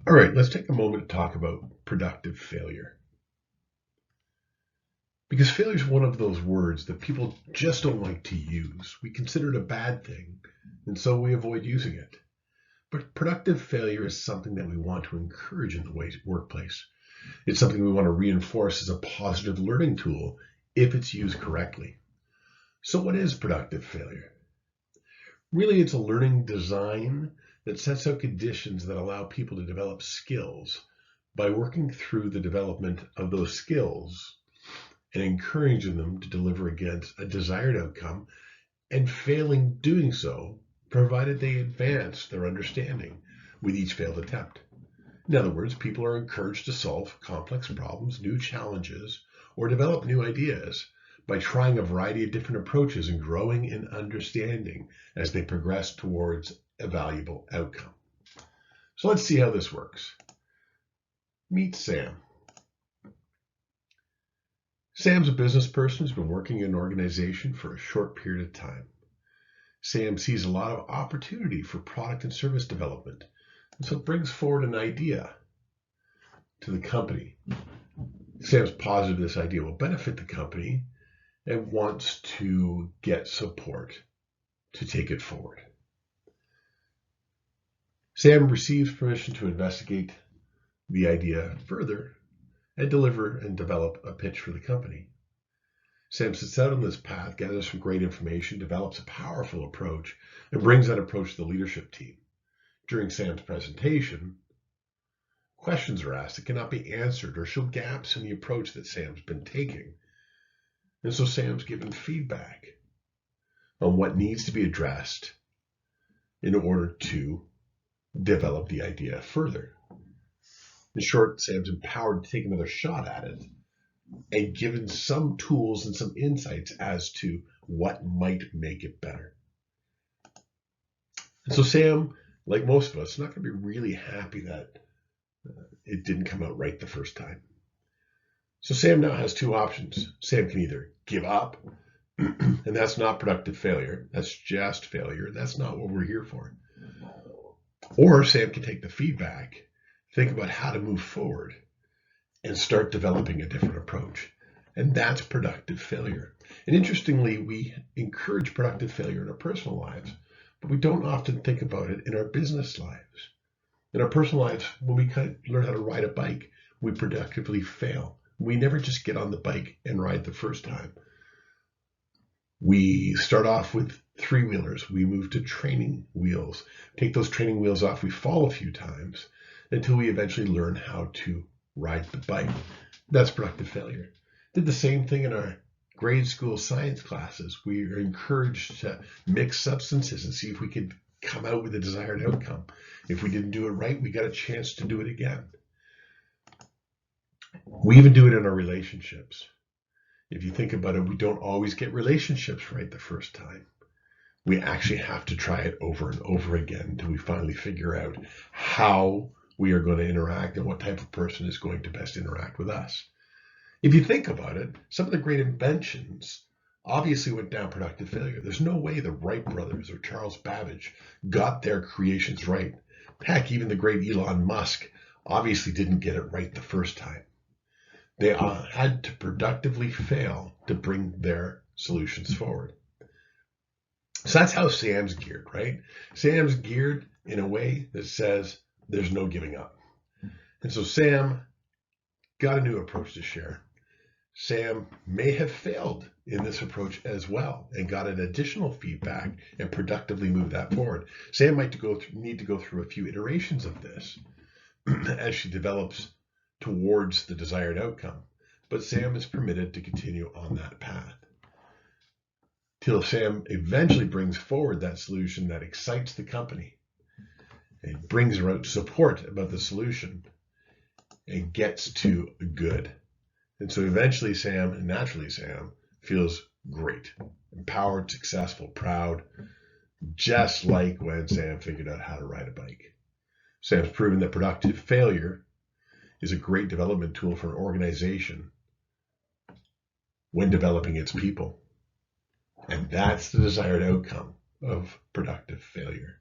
All right, let's take a moment to talk about productive failure. Because failure is one of those words that people just don't like to use. We consider it a bad thing, and so we avoid using it. But productive failure is something that we want to encourage in the workplace. It's something we want to reinforce as a positive learning tool if it's used correctly. So, what is productive failure? Really, it's a learning design that sets out conditions that allow people to develop skills by working through the development of those skills and encouraging them to deliver against a desired outcome and failing doing so, provided they advance their understanding with each failed attempt. In other words, people are encouraged to solve complex problems, new challenges, or develop new ideas by trying a variety of different approaches and growing in understanding as they progress towards a valuable outcome. So let's see how this works. Meet Sam. Sam's a business person who's been working in an organization for a short period of time. Sam sees a lot of opportunity for product and service development, and so brings forward an idea to the company. Sam's positive this idea will benefit the company and wants to get support to take it forward. Sam receives permission to investigate the idea further and deliver and develop a pitch for the company. Sam sets out on this path, gathers some great information, develops a powerful approach, and brings that approach to the leadership team. During Sam's presentation, questions are asked that cannot be answered or show gaps in the approach that Sam's been taking. And so Sam's given feedback on what needs to be addressed in order to develop the idea further. In short, Sam's empowered to take another shot at it and given some tools and some insights as to what might make it better. And so Sam, like most of us, is not going to be really happy that it didn't come out right the first time. So Sam now has two options. Sam can either give up, and that's not productive failure. That's just failure. That's not what we're here for. Or Sam can take the feedback, think about how to move forward, and start developing a different approach. And that's productive failure. And interestingly, we encourage productive failure in our personal lives, but we don't often think about it in our business lives. In our personal lives, when we learn how to ride a bike, we productively fail. We never just get on the bike and ride the first time. We start off with three-wheelers. We move to training wheels. Take those training wheels off. We fall a few times until we eventually learn how to ride the bike. That's productive failure. Did the same thing in our grade school science classes. We are encouraged to mix substances and see if we could come out with a desired outcome. If we didn't do it right, we got a chance to do it again. We even do it in our relationships. If you think about it, we don't always get relationships right the first time. We actually have to try it over and over again until we finally figure out how we are going to interact and what type of person is going to best interact with us. If you think about it, some of the great inventions obviously went down productive failure. There's no way the Wright brothers or Charles Babbage got their creations right. Heck, even the great Elon Musk obviously didn't get it right the first time. They had to productively fail to bring their solutions forward. So that's how Sam's geared, right? Sam's geared in a way that says there's no giving up. And so Sam got a new approach to share. Sam may have failed in this approach as well and got an additional feedback and productively moved that forward. Sam might need to go through a few iterations of this as she develops towards the desired outcome, but Sam is permitted to continue on that path till Sam eventually brings forward that solution that excites the company and brings around support about the solution and gets to good. And so eventually Sam, naturally Sam, feels great, empowered, successful, proud, just like when Sam figured out how to ride a bike. Sam's proven that productive failure is a great development tool for an organization when developing its people. And that's the desired outcome of productive failure.